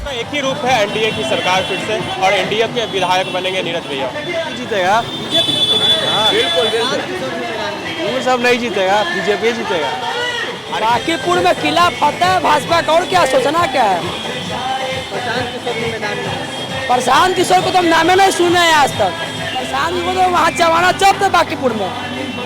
का एक ही रूप है एनडीए की सरकार फिर से, और एनडीए के विधायक बनेंगे नीरज भैया। जीतेगा। बिल्कुल वो सब नहीं जीतेगा, बीजेपी जीतेगा। बांकीपुर में किला फतेह भाजपा का, और क्या सोचना क्या है। प्रशांत किशोर को तो हम नामे नहीं सुने हैं आज तक। प्रशांत को तो वहाँ जमाना जब्त है बांकीपुर में,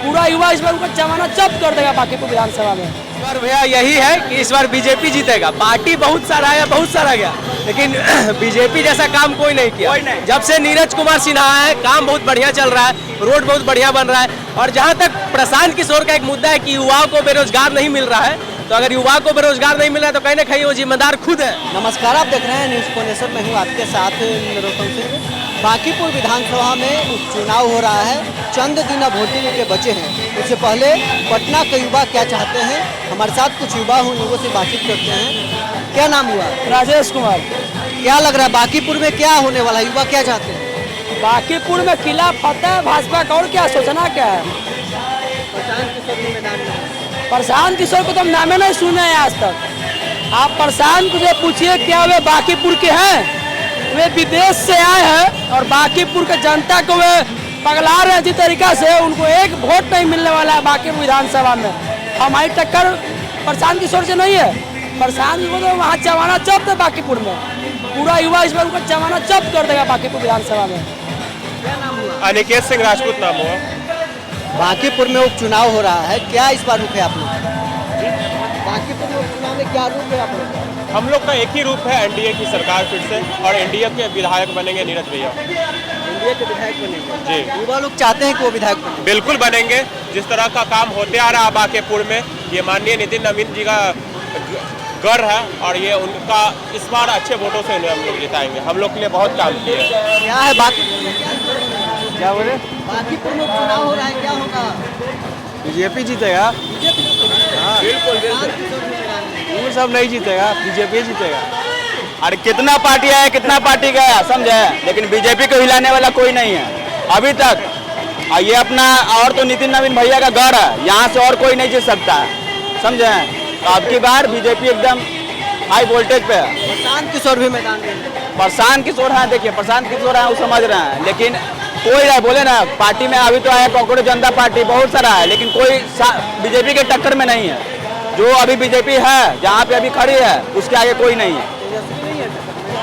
पूरा युवा इस बार उनका जमाना जब्त कर देगा बांकीपुर विधानसभा में। इस बार भैया यही है कि इस बार बीजेपी जीतेगा। पार्टी बहुत सारा आया, बहुत सारा गया, लेकिन बीजेपी जैसा काम कोई नहीं किया। जब से नीरज कुमार सिन्हा है, काम बहुत बढ़िया चल रहा है, रोड बहुत बढ़िया बन रहा है। और जहाँ तक प्रशांत किशोर का एक मुद्दा है कि युवाओं को बेरोजगार नहीं मिल रहा है, तो अगर युवा को बेरोजगार नहीं मिल रहा है तो कहीं ना कहीं वो जिम्मेदार खुद है। नमस्कार, आप देख रहे हैं न्यूज़ कोनेश्वर, मैं हूँ आपके साथ नरोत्तम सिंह। बांकीपुर विधानसभा में उपचुनाव हो रहा है, चंद दिन अब वोटिंग के बचे हैं। उससे पहले पटना के युवा क्या चाहते हैं, हमारे साथ कुछ युवा हूँ, लोगों से बातचीत करते हैं। क्या नाम हुआ? राजेश कुमार। क्या लग रहा है बांकीपुर में क्या होने वाला है, युवा क्या चाहते हैं? बांकीपुर में किला फतेह भाजपा का, और क्या सोचना क्या है। प्रशांत किशोर को तो हम नामे नहीं सुने हैं आज तक। आप प्रशांत से पूछिए क्या वे बांकीपुर के हैं। वे विदेश से आए हैं और बांकीपुर के जनता को वे पगला रहे हैं। जिस तरीका से उनको एक वोट नहीं मिलने वाला है बांकीपुर विधानसभा में। हमारी टक्कर प्रशांत किशोर से नहीं है। प्रशांत को तो वहाँ जमाना जब्त है बांकीपुर में, पूरा युवा इस बार उनका जमाना जब्त कर देगा बांकीपुर विधानसभा में। क्या नाम हुआ? अनिकेत सिंह राजपूत नाम हुआ। बांकीपुर में उपचुनाव हो रहा है, क्या इस बार रुख है आप लोग? बांकीपुर में उपचुनाव में क्या रुख है आप लोग? हम लोग का एक ही रूप है एनडीए की सरकार फिर से, और एनडीए के विधायक बनेंगे नीरज भैया। एनडीए के विधायक बनेंगे जी। युवा लोग चाहते हैं कि वो विधायक बने। बिल्कुल बनेंगे। जिस तरह का काम होते आ रहा है बांकीपुर में, ये माननीय नितिन नवीन जी का गढ़ है, और ये उनका इस बार अच्छे वोटों से उन्हें हम लोग जिताएंगे। हम लोग के लिए बहुत काम किए हैं। क्या है बांकीपुर में, क्या बोले? बांकीपुर में उपचुनाव हो रहा है, क्या होगा? बीजेपी जीतेगा। बिल्कुल वो सब नहीं जीतेगा, बीजेपी जीतेगा। अरे कितना पार्टी आया, कितना पार्टी गया, समझे, लेकिन बीजेपी को हिलाने वाला कोई नहीं है अभी तक। और ये अपना, और तो नितिन नवीन भैया का गढ़ है, यहाँ से और कोई नहीं जीत सकता है, समझे। तो अब की बार बीजेपी एकदम हाई वोल्टेज पे है। प्रशांत किशोर भी मैदान में। प्रशांत किशोर है, देखिए प्रशांत किशोर है, वो समझ रहे हैं, लेकिन कोई है बोले ना, पार्टी में अभी तो आया कांग्रेस जनता पार्टी बहुत सारा है, लेकिन कोई बीजेपी के टक्कर में नहीं है। जो अभी बीजेपी है, जहाँ पे अभी खड़ी है, उसके आगे कोई नहीं है।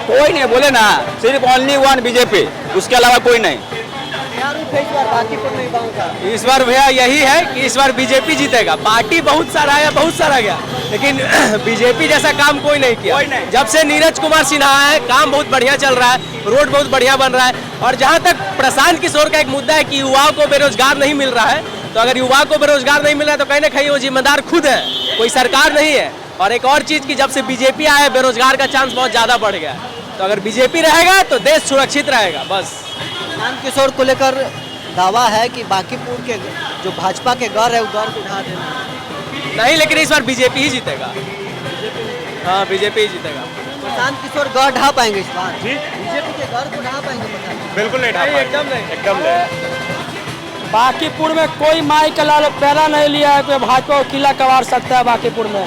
कोई नहीं बोले ना, सिर्फ ओनली वन बीजेपी, उसके अलावा कोई नहीं। क्या रुख है इस बार बांकीपुर में युवाओं का? इस बार भैया यही है कि इस बार बीजेपी जीतेगा। पार्टी बहुत सारा आया, बहुत सारा गया, लेकिन बीजेपी जैसा काम कोई नहीं किया। जब से नीरज कुमार सिन्हा है, काम बहुत बढ़िया चल रहा है, रोड बहुत बढ़िया बन रहा है। और जहाँ तक प्रशांत किशोर का एक मुद्दा है कि युवाओं को बेरोजगार नहीं मिल रहा है, तो अगर युवा को बेरोजगार नहीं मिल रहा है तो कहीं ना कहीं वो जिम्मेदार खुद है, कोई सरकार नहीं है। और एक और चीज़ की, जब से बीजेपी आया है, बेरोजगार का चांस बहुत ज़्यादा बढ़ गया है। तो अगर बीजेपी रहेगा तो देश सुरक्षित रहेगा, बस। प्रशांत किशोर को लेकर दावा है कि बांकीपुर के जो भाजपा के गढ़ है, वो गढ़ को ढा देना। नहीं, लेकिन इस बार बीजेपी ही जीतेगा। हाँ, बीजेपी ही जीतेगा। प्रशांत किशोर गढ़ ढा पाएंगे इस बार? जी, बीजेपी के गढ़ को ढा पाएंगे प्रशांत? बिल्कुल नहीं ढा पाएंगे। एकदम नहीं, एकदम नहीं। बांकीपुर में कोई माई का लाल पैरा नहीं लिया है कि भाजपा को किला कवार सकता है बांकीपुर में।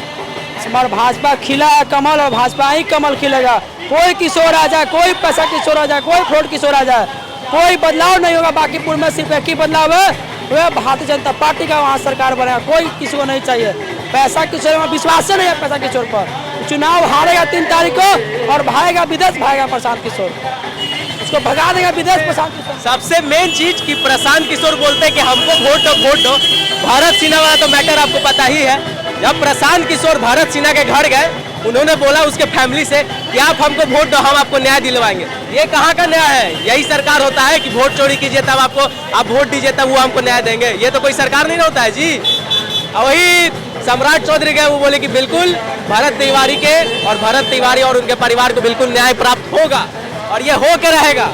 हमारा भाजपा खिला है कमल, और भाजपा ही कमल खिलेगा। कोई किशोर आ जाए, कोई पैसा किशोर आ जाए, कोई फ्रॉड किशोर आ जाए, कोई बदलाव नहीं होगा बांकीपुर में। सिर्फ एक ही बदलाव है, वह भारतीय जनता पार्टी का वहाँ सरकार बनेगा। कोई किसी को नहीं चाहिए पैसा किशोर में, विश्वास नहीं है पैसा किशोर पर। चुनाव हारेगा 3 तारीख को, और भागेगा विदेश, भागेगा प्रशांत किशोर, उसको भगा देगा विदेश प्रशांत किशोर। सबसे मेन चीज कि प्रशांत किशोर बोलते हैं कि हमको वोट दो, वोट दो। भारत सिन्हा वाला तो मैटर आपको पता ही है। जब प्रशांत किशोर भारत सिन्हा के घर गए, उन्होंने बोला उसके फैमिली से कि आप हमको वोट दो, हम आपको न्याय दिलवाएंगे। ये कहाँ का न्याय है? यही सरकार होता है कि वोट चोरी कीजिए तब आपको, आप वोट दीजिए तब वो हमको न्याय देंगे। ये तो कोई सरकार नहीं होता है जी। और वही सम्राट चौधरी गए, वो बोले कि बिल्कुल भरत तिवारी के, और भरत तिवारी और उनके परिवार को बिल्कुल न्याय प्राप्त होगा, और ये हो के रहेगा।